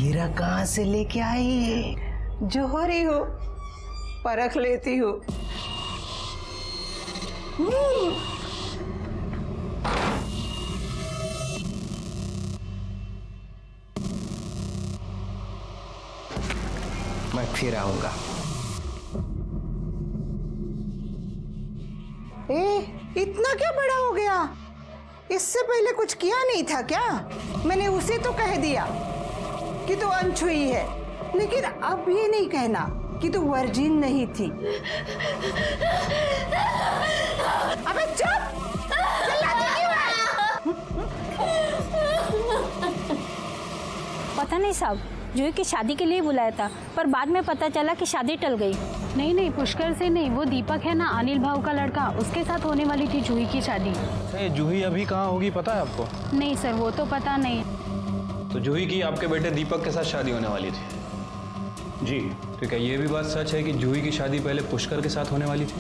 हीरा कहाँ से लेके आई? जोहरी हो, परख लेती हूँ। मैं फिर आऊंगा। इतना क्या बड़ा हो गया? इससे पहले कुछ किया नहीं था क्या? मैंने उसे तो कह दिया कि तू अनछुई है, लेकिन अब ये नहीं कहना कि तू वर्जिन नहीं थी। अबे चुप! चिल्लाती क्यों है? पता नहीं साहब, जूही की शादी के लिए बुलाया था, पर बाद में पता चला कि शादी टल गई। नहीं, पुष्कर से नहीं, वो दीपक है ना, अनिल भाव का लड़का, उसके साथ होने वाली थी जूही की शादी। ये जूही अभी कहाँ होगी पता है आपको? नहीं सर, वो तो पता नहीं। तो जूही की आपके बेटे दीपक के साथ शादी होने वाली थी जी। तो क्या ये भी बात सच है कि जूही की शादी पहले पुष्कर के साथ होने वाली थी?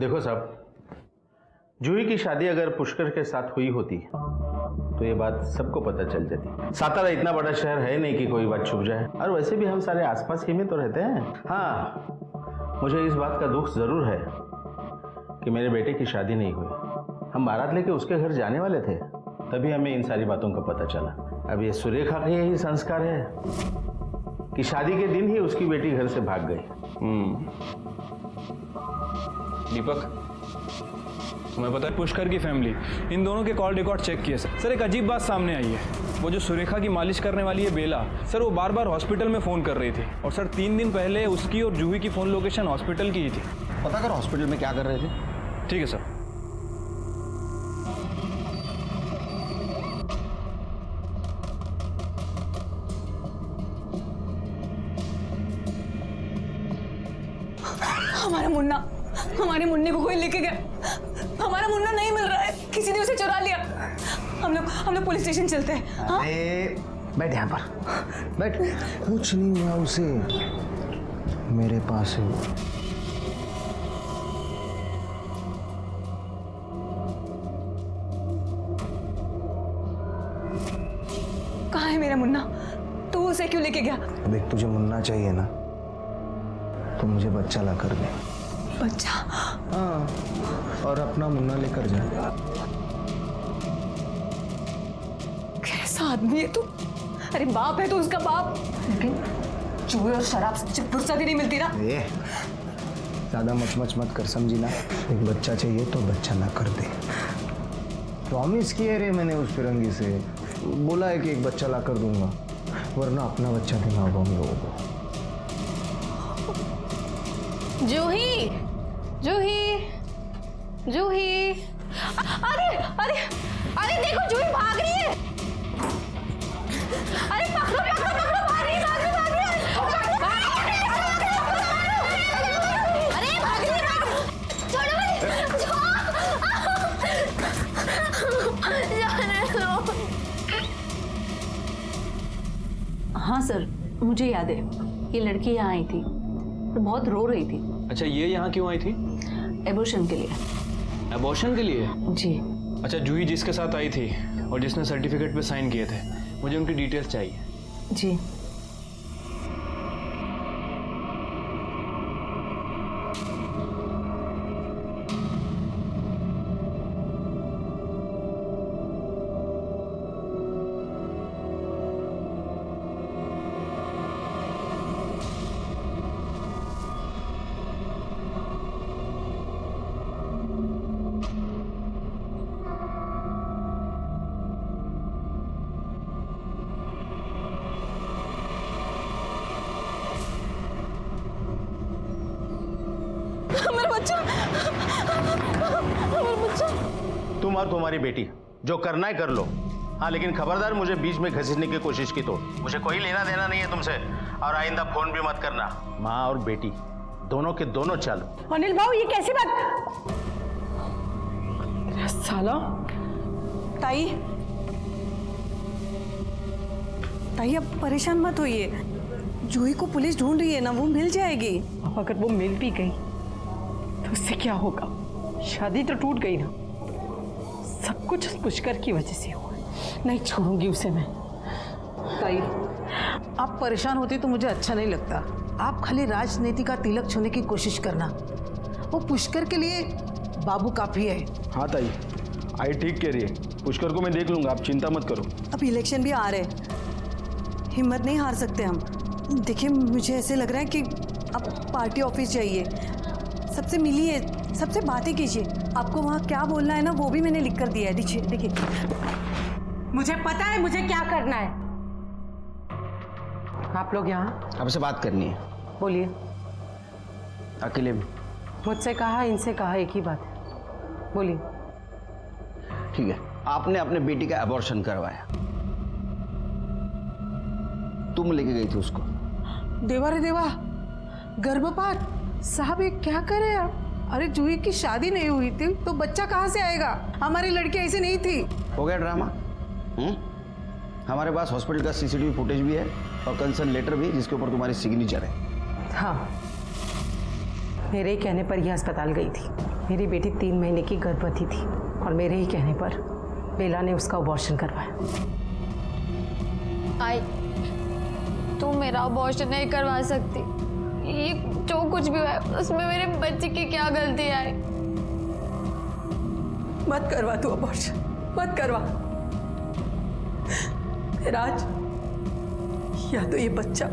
देखो साहब, जूही की शादी अगर पुष्कर के साथ हुई होती तो ये बात सबको पता चल जाती। सातारा इतना बड़ा शहर है नहीं कि कोई बात छुप जाए, और वैसे भी हम सारे आसपास ही में तो रहते हैं। हाँ, मुझे इस बात का दुख जरूर है कि मेरे बेटे की शादी नहीं हुई। हम बारात लेके उसके घर जाने वाले थे, तभी हमें इन सारी बातों का पता चला। अब ये सुरेखा का यही संस्कार है कि शादी के दिन ही उसकी बेटी घर से भाग गई। दीपक, तुम्हें पता है पुष्कर की फैमिली इन दोनों के कॉल रिकॉर्ड चेक किए सर। एक अजीब बात सामने आई है। वो जो सुरेखा की मालिश करने वाली है बेला सर, वो बार बार हॉस्पिटल में फ़ोन कर रही थी, और सर 3 दिन पहले उसकी और जूही की फ़ोन लोकेशन हॉस्पिटल की ही थी। पता कर हॉस्पिटल में क्या कर रहे थे। ठीक है सर। हमारे मुन्ने को कोई लेके गया। हमारा मुन्ना नहीं मिल रहा है, किसी ने उसे चुरा लिया। हम लोग पुलिस स्टेशन चलते हैं। हाँ? बैठ यहाँ पर, बैठ। कुछ नहीं हुआ उसे, मेरे पास है। कहाँ है मेरा मुन्ना? तू उसे क्यों लेके गया? देख, तुझे मुन्ना चाहिए ना, तो मुझे बच्चा ला कर दे। बच्चा? हाँ, और अपना मुन्ना लेकर जा। कैसा आदमी है तू? अरे बाप है तो उसका बाप, लेकिन जुए और शराब से फुर्सत ही नहीं मिलती ना। ज्यादा मच कर, समझी ना। एक बच्चा चाहिए तो बच्चा ला कर दे। प्रॉमिस किए रे मैंने उस फिरंगी से, बोला है कि एक बच्चा ला कर दूंगा, वरना अपना बच्चा देना होगा हम लोगों को। जूही, जूही, अरे देखो जूही भाग रही है। अरे पकड़ो, भाग रही है। अरे भाग रही है, छोड़ो। हाँ सर, मुझे याद है, ये लड़की यहाँ आई थी तो बहुत रो रही थी। अच्छा, ये यहाँ क्यों आई थी? एबॉर्शन के लिए। एबॉर्शन के लिए? जी। अच्छा, जूही जिसके साथ आई थी और जिसने सर्टिफिकेट पे साइन किए थे, मुझे उनकी डिटेल्स चाहिए। जी। तुम और तुम्हारी बेटी जो करना है कर लो। हाँ, लेकिन खबरदार मुझे बीच में घसीटने की कोशिश की तो मुझे कोई लेना देना नहीं है तुमसे, और आइंदा फोन भी मत करना। माँ और बेटी दोनों के दोनों चालू। अनिल भाऊ, ये कैसी बात? साला। ताई, अब परेशान मत होइए, जूही को पुलिस ढूंढ रही है ना, वो मिल जाएगी। अब अगर वो मिल भी गई तो उससे क्या होगा? शादी तो टूट गई ना, सब कुछ उस पुष्कर की वजह से हुआ। नहीं छोड़ूंगी उसे मैं। ताई, आप परेशान होती तो मुझे अच्छा नहीं लगता। आप खाली राजनीति का तिलक छूने की कोशिश करना। वो पुष्कर के लिए बाबू काफी है। हाँ ताई, आई ठीक कह रही है। पुष्कर को मैं देख लूंगा, आप चिंता मत करो। अब इलेक्शन भी आ रहे, हिम्मत नहीं हार सकते हम। देखिए, मुझे ऐसे लग रहा है कि आप पार्टी ऑफिस जाइए, सबसे मिलिए, सबसे बातें कीजिए। आपको वहाँ क्या बोलना है ना, वो भी मैंने लिख कर दिया है। देखिए देखिए, मुझे पता है मुझे क्या करना है। आप लोग यहाँ आपसे बात करनी है, बोलिए। अकेले में। मुझसे कहा, इनसे कहा, एक ही बात है, बोलिए। ठीक है, आपने अपने बेटी का अबॉर्शन करवाया, तुम लेके गई थी उसको। देवा रे देवा, गर्भपात! साहब ये क्या करे आप? अरे जूही की शादी नहीं हुई थी तो बच्चा कहाँ से आएगा? हमारी लड़की ऐसी नहीं थी। हो गया ड्रामा। हमारे पास हॉस्पिटल का सीसीटीवी फुटेज भी है और कंसर्न लेटर भी, जिसके ऊपर तुम्हारी सिग्नेचर है। हाँ, मेरे ही कहने पर यह अस्पताल गई थी। मेरी बेटी 3 महीने की गर्भवती थी और मेरे ही कहने पर बेला ने उसका अबॉर्शन करवाया। आई, तुम मेरा अबॉर्शन नहीं करवा सकती। ये जो कुछ भी है उसमें मेरे बच्चे की क्या गलती है? मत करवा तू अबॉर्शन, मत करवा। राज, या तो ये बच्चा,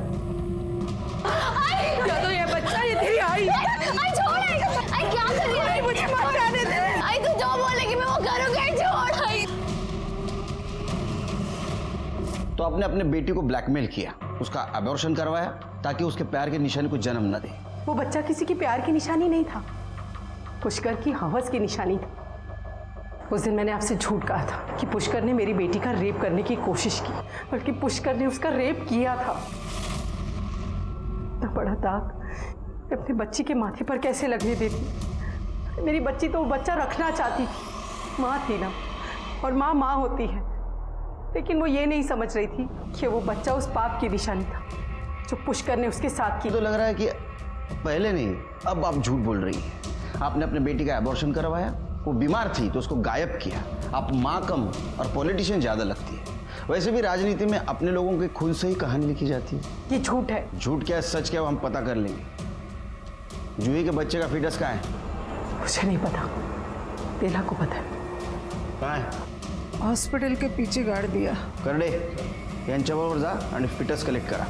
या तो ये बच्चा, ये तेरी आई। आई छोड़, आई क्या कर रही है? मुझे मत जाने दे। आई तू जो बोलेगी मैं वो करूंगी। छोड़ आई। तो आपने अपने बेटी को ब्लैकमेल किया, उसका अबॉर्शन करवाया ताकि उसके प्यार के निशानी को जन्म न दे। वो बच्चा किसी की प्यार की निशानी नहीं था, पुष्कर की हवस की निशानी था। उस दिन मैंने आपसे झूठ कहा था कि पुष्कर ने मेरी बेटी का रेप करने की कोशिश की, बल्कि पुष्कर ने उसका रेप किया था। इतना बड़ा दाग अपने बच्ची के माथे पर कैसे लगने देती? मेरी बच्ची तो वो बच्चा रखना चाहती थी, माँ थी ना, और माँ माँ होती है। लेकिन वो ये नहीं समझ रही थी कि वो बच्चा उस पाप की निशानी था जो पुष्कर ने उसके साथ की। तो लग रहा है कि पहले नहीं, अब आप झूठ बोल रही हैं। आपने अपने बेटी का अबॉर्शन करवाया, वो बीमार थी तो उसको गायब किया। आप माँ कम और पॉलिटिशियन ज़्यादा लगती है। वैसे भी राजनीति में अपने लोगों के खुद से ही कहानी लिखी जाती है। ये झूठ है। झूठ क्या सच क्या, वो हम पता कर लेंगे। जूही के बच्चे का फीटस कहाँ है? मुझे नहीं पता, बेला को पता है। कहाँ है? हॉस्पिटल के पीछे गाड़ दिया। करडे, यांच्याबरोबर जा आणि फिटस कलेक्ट करा।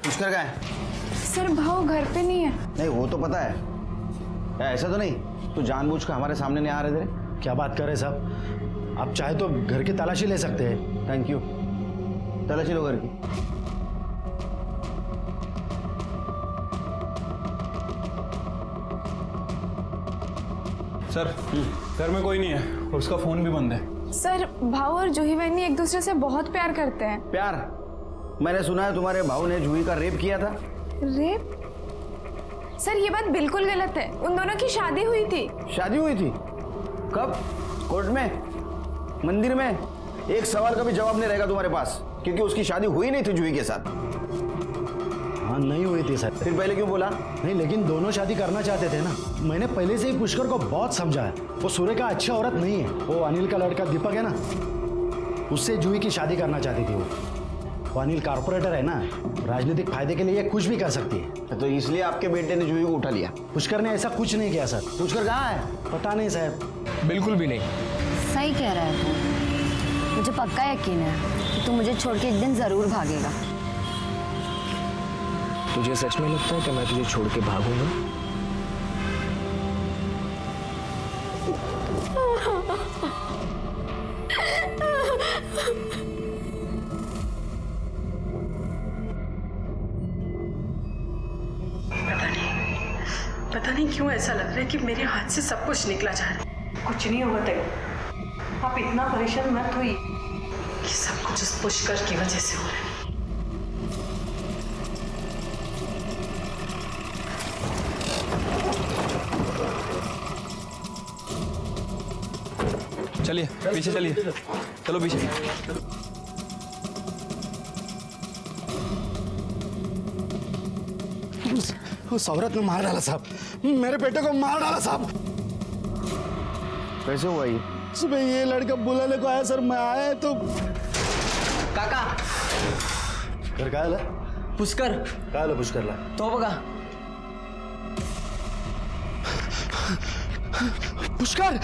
पुष्कर कहाँ है? सर भाव घर पे नहीं है। नहीं, वो तो पता है। या ऐसा तो नहीं तू जानबूझकर हमारे सामने नहीं आ रहे थे? क्या बात कर रहे साहब? आप चाहे तो घर की तलाशी ले सकते हैं। Thank you. तलाशी लो घर की। सर, घर में कोई नहीं है और उसका फोन भी बंद है। सर भाव और जूही बहनी एक दूसरे से बहुत प्यार करते हैं। प्यार? मैंने सुना है तुम्हारे भाऊ ने जूही का रेप किया था। रेप? सर ये बात बिल्कुल गलत है। उन दोनों की शादी हुई थी। शादी हुई थी? कब? कोर्ट में? मंदिर में? एक सवाल का भी जवाब नहीं रहेगा तुम्हारे पास, क्योंकि उसकी शादी हुई नहीं थी जूही के साथ। हाँ, नहीं हुई थी सर। फिर पहले क्यों बोला? नहीं, लेकिन दोनों शादी करना चाहते थे ना। मैंने पहले से ही पुष्कर को बहुत समझाया। वो सूर्य का अच्छी औरत नहीं है। वो अनिल का लड़का दीपक है ना, उससे जूही की शादी करना चाहती थी। वो अनिल कारपोरेटर है ना, राजनीतिक फायदे के लिए कुछ भी कर सकती है। तो इसलिए आपके बेटे ने जूही को उठा लिया? पुष्कर ने ऐसा कुछ नहीं किया सर। पुष्कर कहाँ है? पता नहीं साहब। बिल्कुल भी नहीं। सही कह रहा है तू। मुझे पक्का यकीन है कि तू मुझे छोड़ के एक दिन जरूर भागेगा। तुझे सच में लगता है कि मैं तुझे छोड़ के भागूंगा? पता नहीं क्यों ऐसा लग रहा है कि मेरे हाथ से सब कुछ निकला जा रहा है। कुछ नहीं होगा तक। आप इतना परेशान मत होइए कि सब कुछ उस पुष्कर की वजह से हो रहा है। चलिए पीछे चलिए, चलो पीछे। उस औरत ने मार डाला साहब, मेरे बेटे को मार डाला साहब। कैसे हुआ ये? सुबह ये लड़का बुलाने को आया सर, मैं आया तो काका घर का आला पुष्कर का आला पुष्कर ला तो बघा पुष्कर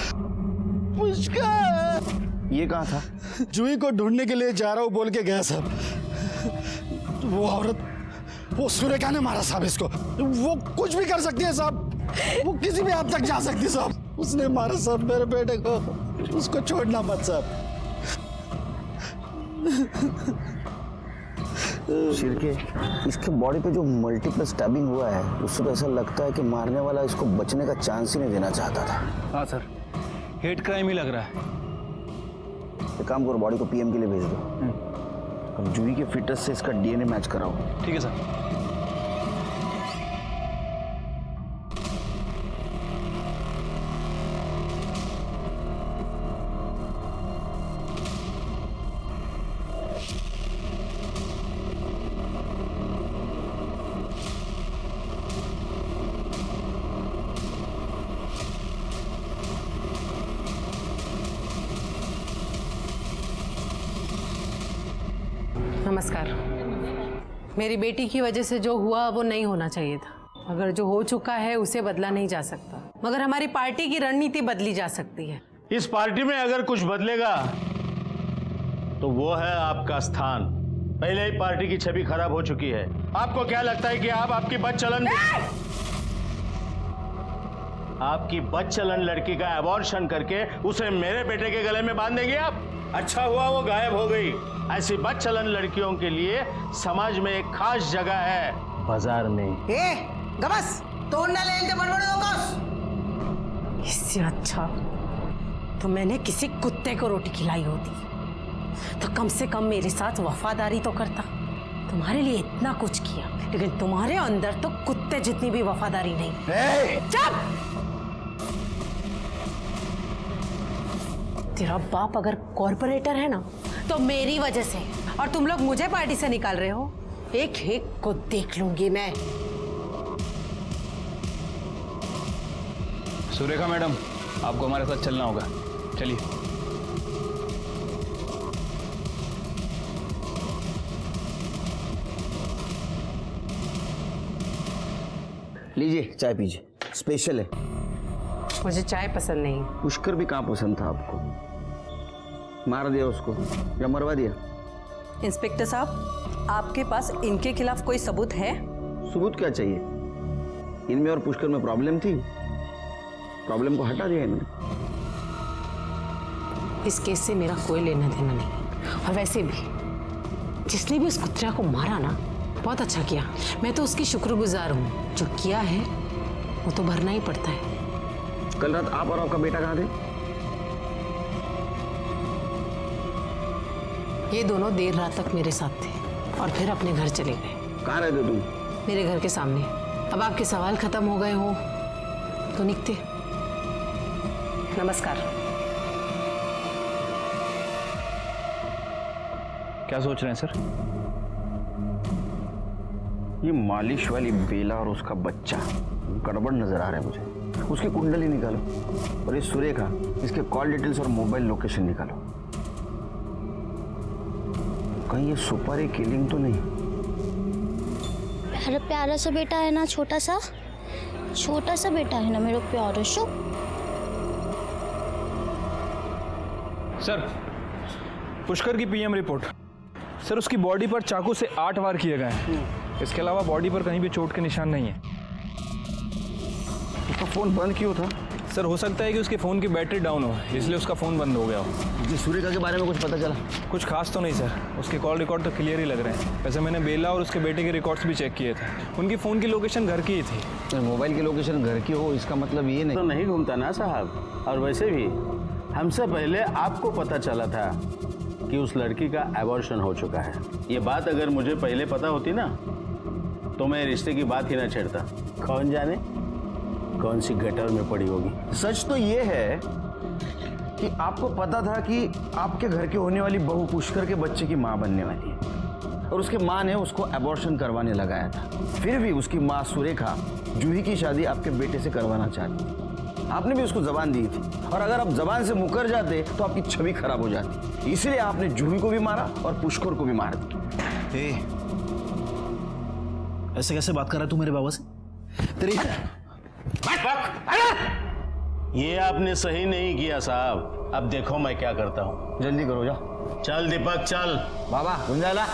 पुष्कर ये कहाँ था? जूही को ढूंढने के लिए जा रहा हूँ बोल के गया साहब। वो औरत, वो सुरेखा ने मारा साहब इसको। वो कुछ भी कर सकती है साहब, वो किसी भी हद तक जा सकती है साहब। उसने मारा साहब मेरे बेटे को, उसको छोड़ना मत साहब। शिरके, इसके बॉडी पे जो मल्टीपल स्टैबिंग हुआ है उससे तो ऐसा लगता है कि मारने वाला इसको बचने का चांस ही नहीं देना चाहता था। हाँ सर, हेट क्राइम ही लग रहा है। एक काम करो, बॉडी को पीएम के लिए भेज दो। अब जूही के फिटनेस से इसका डीएनए मैच कराओ। ठीक है सर। नमस्कार। मेरी बेटी की वजह से जो हुआ वो नहीं होना चाहिए था। अगर जो हो चुका है उसे बदला नहीं जा सकता, मगर हमारी पार्टी की रणनीति बदली जा सकती है। इस पार्टी में अगर कुछ बदलेगा तो वो है आपका स्थान। पहले ही पार्टी की छवि खराब हो चुकी है। आपको क्या लगता है कि आप आपकी बदचलन लड़की का अबॉर्शन करके उसे मेरे बेटे के गले में बांध देंगे आप? अच्छा हुआ वो गायब हो गई। ऐसी बदचलन लड़कियों के लिए समाज में एक खास जगह है, बाजार में। गबस तोड़ना ले बड़बड़। इससे अच्छा तो मैंने किसी कुत्ते को रोटी खिलाई होती तो कम से कम मेरे साथ वफादारी तो करता। तुम्हारे लिए इतना कुछ किया, लेकिन तुम्हारे अंदर तो कुत्ते जितनी भी वफादारी नहीं। चुप! तेरा बाप अगर कॉर्पोरेटर है ना तो मेरी वजह से, और तुम लोग मुझे पार्टी से निकाल रहे हो। एक एक को देख लूंगी मैं। सुरेखा मैडम, आपको हमारे साथ चलना होगा, चलिए। लीजिए चाय पीजिए, स्पेशल है। मुझे चाय पसंद नहीं। पुष्कर भी कहाँ पसंद था आपको? मार दिया उसको या मरवा दिया? इंस्पेक्टर साहब, आपके पास इनके खिलाफ कोई सबूत है? सबूत क्या चाहिए? इनमें और पुष्कर में प्रॉब्लम थी, प्रॉब्लम को हटा दिया इन्होंने। इस केस से मेरा कोई लेना देना नहीं। और वैसे भी जिसने भी उस कुत्ते को मारा ना, बहुत अच्छा किया। मैं तो उसकी शुक्रगुजार हूँ। जो किया है वो तो भरना ही पड़ता है। कल रात आप और आपका बेटा कहाँ थे? ये दोनों देर रात तक मेरे साथ थे और फिर अपने घर चले गए। कहाँ रहते तुम? मेरे घर के सामने। अब आपके सवाल खत्म हो गए हो तो निकते। नमस्कार। क्या सोच रहे हैं सर? ये मालिश वाली बेला और उसका बच्चा गड़बड़ नजर आ रहा है मुझे। उसकी कुंडली निकालो और ये सुरेखा, इसके कॉल डिटेल्स और मोबाइल लोकेशन निकालो। कहीं ये सुपारी किलिंग तो नहीं? प्यारा प्यारा सा बेटा है ना, छोटा सा बेटा है ना मेरा प्यारा शो। सर, पुष्कर की पीएम रिपोर्ट। सर, उसकी बॉडी पर चाकू से 8 वार किए गए हैं। इसके अलावा बॉडी पर कहीं भी चोट के निशान नहीं है। उसका फोन बंद क्यों था? सर, हो सकता है कि उसके फ़ोन की बैटरी डाउन हो, इसलिए उसका फ़ोन बंद हो गया हो। जी, सुरेखा के बारे में कुछ पता चला? कुछ खास तो नहीं सर, उसके कॉल रिकॉर्ड तो क्लियर ही लग रहे हैं। वैसे मैंने बेला और उसके बेटे के रिकॉर्ड्स भी चेक किए थे। उनकी फ़ोन की लोकेशन घर की ही थी। तो मोबाइल की लोकेशन घर की हो इसका मतलब ये नहीं तो नहीं घूमता ना साहब। और वैसे भी हमसे पहले आपको पता चला था कि उस लड़की का एबॉर्शन हो चुका है। ये बात अगर मुझे पहले पता होती ना तो मैं रिश्ते की बात ही ना छेड़ता। कौन जाने कौन सी गटर में पड़ी होगी। सच तो ये है कि आपको पता था कि आपके घर की होने वाली बहू पुष्कर के बच्चे की माँ बनने वाली है और उसके माँ ने उसको एबॉर्शन करवाने लगाया था। फिर भी उसकी माँ सुरेखा जूही की शादी आपके बेटे से करवाना चाहती थी। आपने भी उसको जबान दी थी और अगर आप जबान से मुकर जाते तो आपकी छवि खराब हो जाती, इसलिए आपने जूही को भी मारा और पुष्कर को भी मार दिया। ऐसे कैसे बात कर रहा है तू मेरे बाबा से? तेरी ये आपने सही नहीं किया साहब। अब देखो मैं क्या करता हूँ। जल्दी करो, जा। चल दीपक चल। बाबा समझा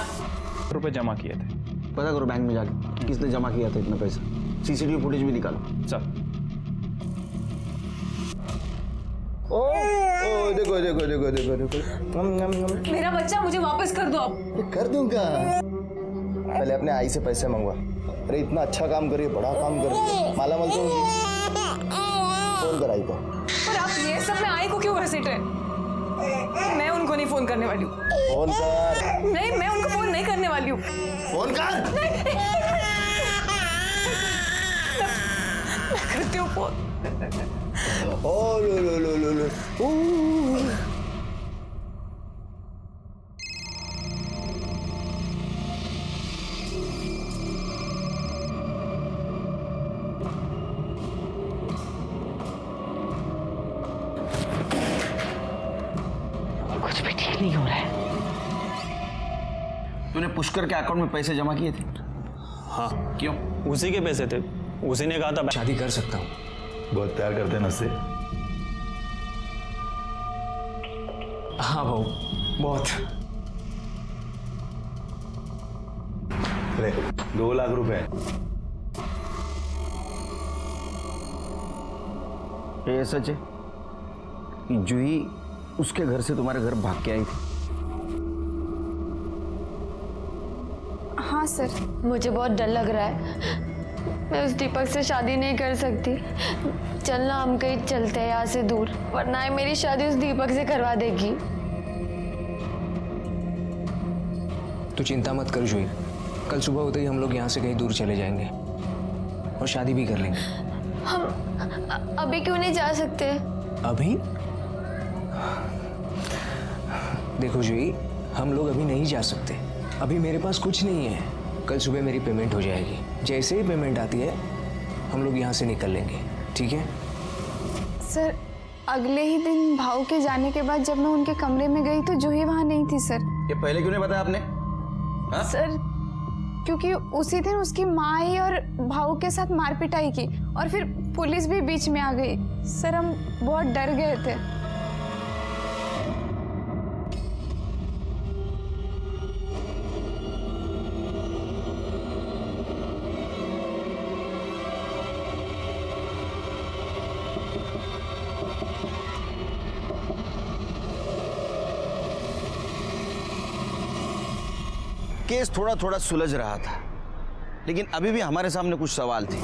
रुपए जमा किए थे। पता करो बैंक में जाके किसने जमा किया था इतना पैसा। सीसीटीवी फुटेज भी निकालो। चल। ओ देखो देखो देखो देखो देखो। मेरा बच्चा मुझे वापस कर दो आप। कर दूंगा। पहले अपने आई से पैसे मंगवा। अरे इतना अच्छा काम कर रही है, बड़ा काम कर रही है, मालामाल तो होगी। फोन कर आई को। पर आप ये सब में आई को क्यों घसीट रहे? मैं उनको नहीं फोन करने वाली हूँ। फोन कर। नहीं, मैं उनको फोन नहीं करने वाली हूँ। फोन कर। मैं करती हूँ फोन। ओ लो लो लो लो। कुछ भी ठीक नहीं हो रहा है। तूने पुष्कर के अकाउंट में पैसे जमा किए थे? हाँ। क्यों? उसी के पैसे थे। उसी ने कहा था मैं शादी कर सकता हूँ। बहुत प्यार करते हैं ना उससे। हाँ भाऊ, बहुत। अरे 2 लाख रुपए। ये सच है कि जूही उसके घर से तुम्हारे घर भाग के आई थी? हाँ सर, मुझे बहुत डर लग रहा है। मैं उस दीपक से शादी नहीं कर सकती। चलना, हम कहीं चलते हैं यहाँ से दूर, वरना ये मेरी शादी उस दीपक से करवा देगी। तू चिंता मत कर जूही, कल सुबह होते ही हम लोग यहाँ से कहीं दूर चले जाएंगे और शादी भी कर लेंगे। हम अभी क्यों नहीं जा सकते? अभी? देखो जूही, हम लोग अभी नहीं जा सकते। अभी मेरे पास कुछ नहीं है। कल सुबह मेरी पेमेंट हो जाएगी। जैसे ही पेमेंट आती है हम लोग यहाँ से निकल लेंगे, ठीक है? सर, अगले ही दिन भाऊ के जाने के बाद जब मैं उनके कमरे में गई तो जूही वहाँ नहीं थी सर। ये पहले क्यों नहीं बताया आपने? हा? सर, क्योंकि उसी दिन उसकी माँ आई और भाऊ के साथ मारपिटाई की और फिर पुलिस भी बीच में आ गई। सर, हम बहुत डर गए थे। केस थोड़ा थोड़ा सुलझ रहा था, लेकिन अभी भी हमारे सामने कुछ सवाल थे।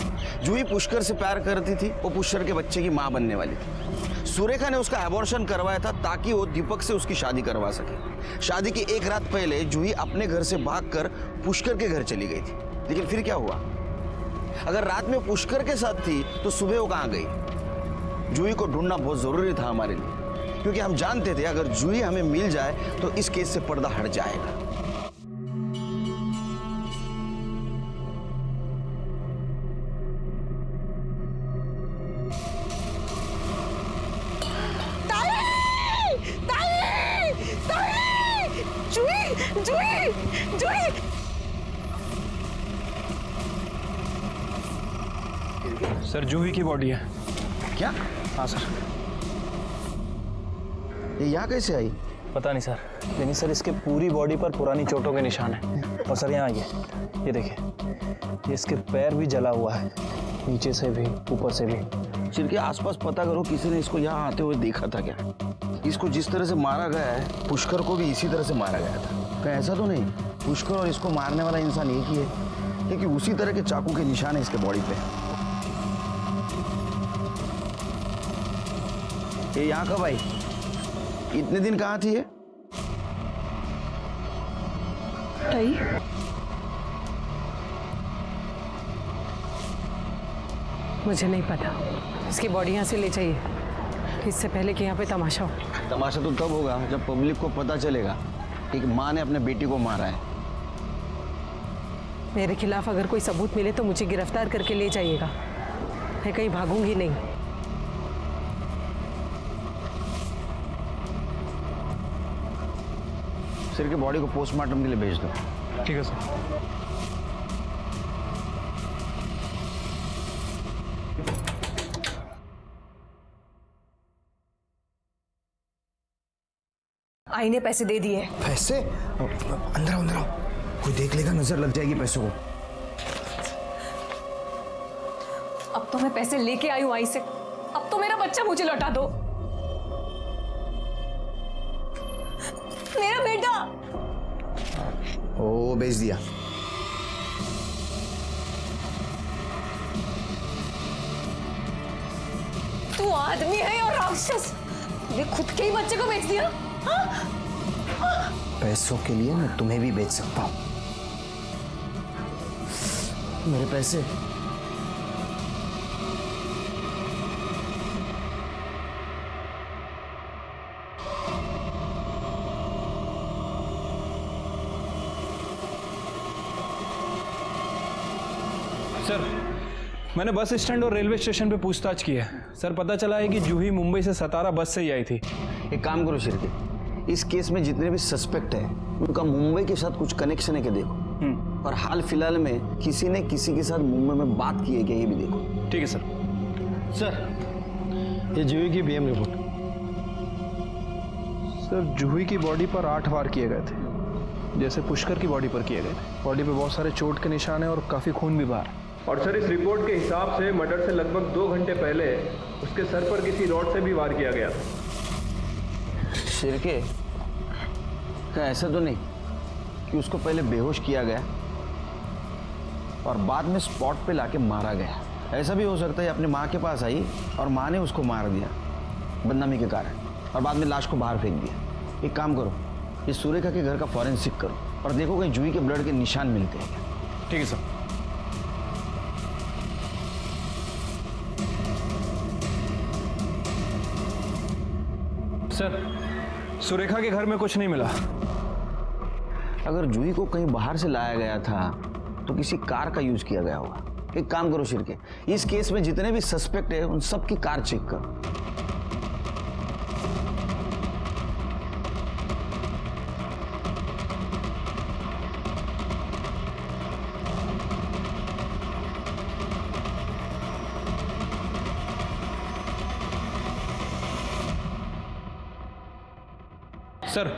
जूही पुष्कर से प्यार करती थी, वो पुष्कर के बच्चे की मां बनने वाली थी। सुरेखा ने उसका एबॉर्शन करवाया था ताकि वो दीपक से उसकी शादी करवा सके। शादी की एक रात पहले जूही अपने घर से भागकर पुष्कर के घर चली गई थी, लेकिन फिर क्या हुआ? अगर रात में पुष्कर के साथ थी तो सुबह वो कहाँ गई? जूही को ढूंढना बहुत जरूरी था हमारे लिए, क्योंकि हम जानते थे अगर जूही हमें मिल जाए तो इस केस से पर्दा हट जाएगा। सर, जूही की बॉडी है। क्या? हाँ सर। ये यहाँ कैसे आई? पता नहीं सर, लेकिन सर इसके पूरी बॉडी पर पुरानी चोटों के निशान हैं। और सर यहाँ ये देखिए, ये इसके पैर भी जला हुआ है, नीचे से भी ऊपर से भी। सिर के आसपास पता करो किसी ने इसको यहाँ आते हुए देखा था क्या? इसको जिस तरह से मारा गया है पुष्कर को भी इसी तरह से मारा गया था। कहीं ऐसा तो नहीं पुष्कर और इसको मारने वाला इंसान एक ही है, क्योंकि उसी तरह के चाकू के निशान है इसके बॉडी पे। ये यहाँ कब आई? इतने दिन कहाँ थी ये? मुझे नहीं पता। इसकी बॉडी यहाँ से ले जाइए। इससे पहले कि यहाँ पे तमाशा हो। तमाशा तो तब होगा जब पब्लिक को पता चलेगा कि एक माँ ने अपने बेटी को मारा है। मेरे खिलाफ अगर कोई सबूत मिले तो मुझे गिरफ्तार करके ले जाइएगा, मैं कहीं भागूंगी नहीं। सिर की बॉडी को पोस्टमार्टम के लिए भेज दो। ठीक है सर। आई ने पैसे दे दिए। पैसे? अंदर आओ, अंदर आओ, कोई देख लेगा, नजर लग जाएगी पैसों को। अब तो मैं पैसे लेके आई हूं आई से, अब तो मेरा बच्चा मुझे लौटा दो। मेरा बेटा। ओ बेच दिया। तू आदमी है और राक्षस, ये खुद के ही बच्चे को बेच दिया। पैसों के लिए मैं तुम्हें भी बेच सकता हूं। मेरे पैसे। सर, मैंने बस स्टैंड और रेलवे स्टेशन पे पूछताछ की है सर। पता चला है कि जूही मुंबई से सतारा बस से ही आई थी। एक काम करो शिरके, इस केस में जितने भी सस्पेक्ट हैं उनका मुंबई के साथ कुछ कनेक्शन है क्या देखो। और हाल फिलहाल में किसी ने किसी के साथ मुंबई में बात की है क्या ये भी देखो। ठीक है सर। सर, ये जूही की बीएम रिपोर्ट। सर, जूही की बॉडी पर 8 वार किए गए थे, जैसे पुष्कर की बॉडी पर किए गए थे। बॉडी पे बहुत सारे चोट के निशान हैं और काफी खून भी बाहर। और सर, इस रिपोर्ट के हिसाब से मर्डर से लगभग 2 घंटे पहले उसके सर पर किसी रॉड से भी वार किया गया था। शिरके, क्या ऐसा तो नहीं कि उसको पहले बेहोश किया गया और बाद में स्पॉट पे लाके मारा गया? ऐसा भी हो सकता है अपनी माँ के पास आई और माँ ने उसको मार दिया बदनामी के कारण और बाद में लाश को बाहर फेंक दिया। एक काम करो, ये सुरेखा के घर का फॉरेंसिक करो और देखो कहीं जूही के ब्लड के निशान मिलते हैं क्या। ठीक है सर। सर, सुरेखा के घर में कुछ नहीं मिला। अगर जूही को कहीं बाहर से लाया गया था तो किसी कार का यूज किया गया होगा। एक काम करो शिरके, इस केस में जितने भी सस्पेक्ट है उन सब की कार चेक करो। सर,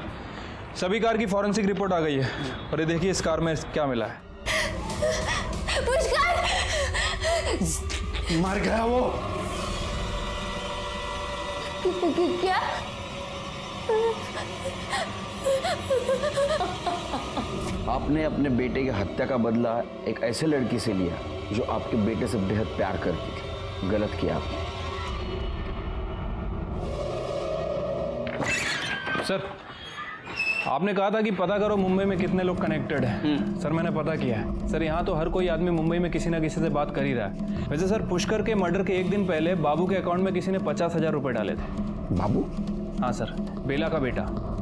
सभी कार की फॉरेंसिक रिपोर्ट आ गई है और ये देखिए इस कार में क्या मिला है। पुष्कर! मर गया वो। क्या? आपने अपने बेटे की हत्या का बदला एक ऐसे लड़की से लिया जो आपके बेटे से बेहद प्यार करती थी। गलत किया आपने। सर, आपने कहा था कि पता करो मुंबई में कितने लोग कनेक्टेड हैं। सर, मैंने पता किया है। सर, यहाँ तो हर कोई आदमी मुंबई में किसी ना किसी से बात कर ही रहा है। वैसे सर, पुष्कर के मर्डर के 1 दिन पहले बाबू के अकाउंट में किसी ने 50,000 रुपए डाले थे। बाबू? हाँ सर, बेला का बेटा।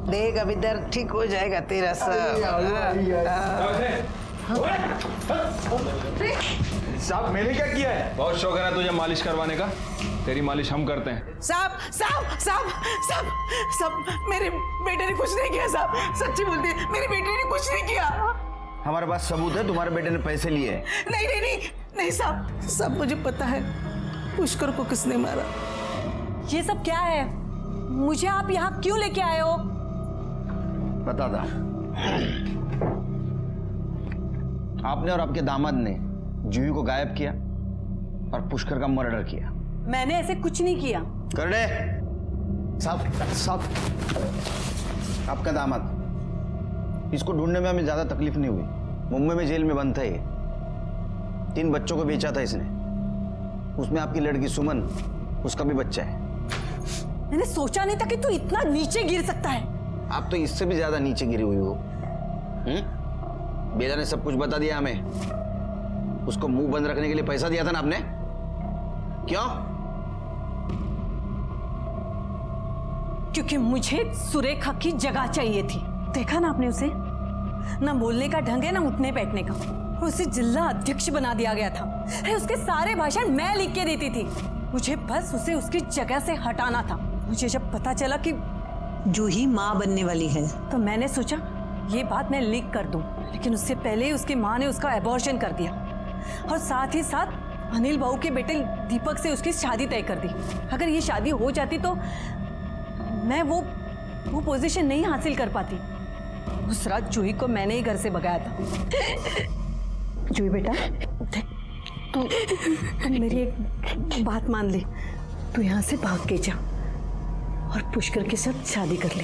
देख अभी दर्द ठीक हो जाएगा तेरा सब। साहब, मैंने क्या किया है? बहुत शौक है ना तुझे मालिश करवाने का। तेरी मालिश हम करते हैं। साहब साहब साहब साहब साहब, मेरे बेटे ने कुछ नहीं किया साहब, सच्ची बोलती है, मेरे बेटे ने कुछ नहीं किया। हमारे पास सबूत है, तुम्हारे बेटे ने पैसे लिए। नहीं नहीं नहीं नहीं साहब, सब मुझे पता है पुष्कर को किसने मारा। ये सब क्या है? मुझे आप यहाँ क्यों लेके आए हो? बता था आपने और आपके दामाद ने जूही को गायब किया और पुष्कर का मर्डर किया। मैंने ऐसे कुछ नहीं किया। कर दे साहब। साहब, आपका दामाद, इसको ढूंढने में हमें ज्यादा तकलीफ नहीं हुई। मुंबई में जेल में बंद था ये। 3 बच्चों को बेचा था इसने, उसमें आपकी लड़की सुमन, उसका भी बच्चा है। मैंने सोचा नहीं था कि तू इतना नीचे गिर सकता है। आप तो इससे भी ज्यादा नीचे गिरी हुई हो। बेला ने सब कुछ बता दिया हमें। उसको मुंह बंद रखने के लिए पैसा दिया था ना आपने? क्यों? क्योंकि मुझे सुरेखा की जगह चाहिए थी। देखा ना आपने उसे, ना बोलने का ढंग है ना उठने बैठने का। उसे जिला अध्यक्ष बना दिया गया था। अरे उसके सारे भाषण मैं लिख के देती थी। मुझे बस उसे उसकी जगह से हटाना था। मुझे जब पता चला कि जूही माँ बनने वाली है तो मैंने सोचा ये बात मैं लीक कर दूं, लेकिन उससे पहले ही उसकी माँ ने उसका एबॉर्शन कर दिया और साथ ही साथ अनिल बाबू के बेटे दीपक से उसकी शादी तय कर दी। अगर ये शादी हो जाती तो मैं वो पोजीशन नहीं हासिल कर पाती। उस रात जूही को मैंने ही घर से भगाया था। जूही बेटा देख, तू मेरी एक बात मान ले। तू यहाँ से भाग के जा और पुष्कर के साथ शादी कर ले।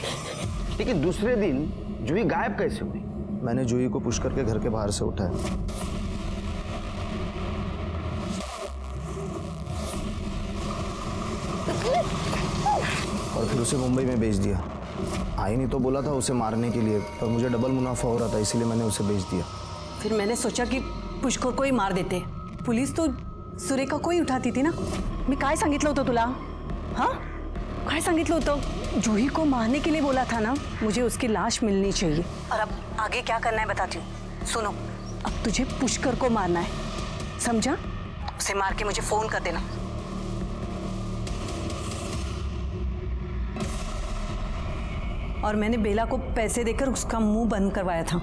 लेकिन दूसरे दिन जूही गायब कैसे हुई? मैंने जूही को पुष्कर के घर के बाहर से उठाया और फिर उसे मुंबई में भेज दिया। आई नहीं तो बोला था उसे मारने के लिए, पर मुझे डबल मुनाफा हो रहा था, इसीलिए मैंने उसे भेज दिया। फिर मैंने सोचा कि पुष्कर को ही मार देते। पुलिस तो सुरेखा को ही उठाती थी ना। मी काय सांगितलं होतं तुला? हाँ काय सांगितलं होतं? जूही को मारने के लिए बोला था ना। मुझे उसकी लाश मिलनी चाहिए। और अब आगे क्या करना है बताती हूँ। सुनो, अब तुझे पुष्कर को मारना है, समझा? उसे मार के मुझे फोन कर देना। और मैंने बेला को पैसे देकर उसका मुंह बंद करवाया था।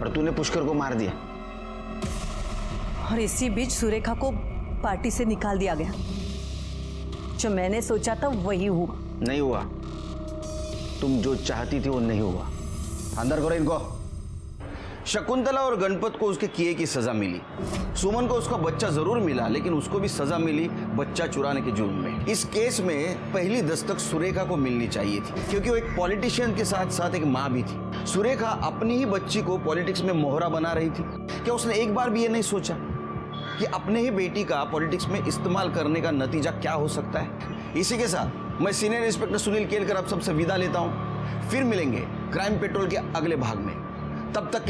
और तूने पुष्कर को मार दिया। और इसी बीच सुरेखा को पार्टी से निकाल दिया गया। जो मैंने सोचा था वही हुआ। नहीं हुआ। तुम जो चाहती थी वो नहीं हुआ। अंदर करो इनको। शकुंतला और गणपत को उसके किए की सजा मिली। सुमन को उसका बच्चा जरूर मिला, लेकिन उसको भी सजा मिली बच्चा चुराने के जुर्म में। इस केस में पहली दस्तक सुरेखा को मिलनी चाहिए थी, क्योंकि वो एक पॉलिटिशियन के साथ साथ एक माँ भी थी। सुरेखा अपनी ही बच्ची को पॉलिटिक्स में मोहरा बना रही थी। क्या उसने एक बार भी ये नहीं सोचा कि अपने ही बेटी का पॉलिटिक्स में इस्तेमाल करने का नतीजा क्या हो सकता है? इसी के साथ मैं सीनियर इंस्पेक्टर सुनील केलकर आप सबसे विदा लेता हूं। फिर मिलेंगे क्राइम पेट्रोल के अगले भाग में। तब तक के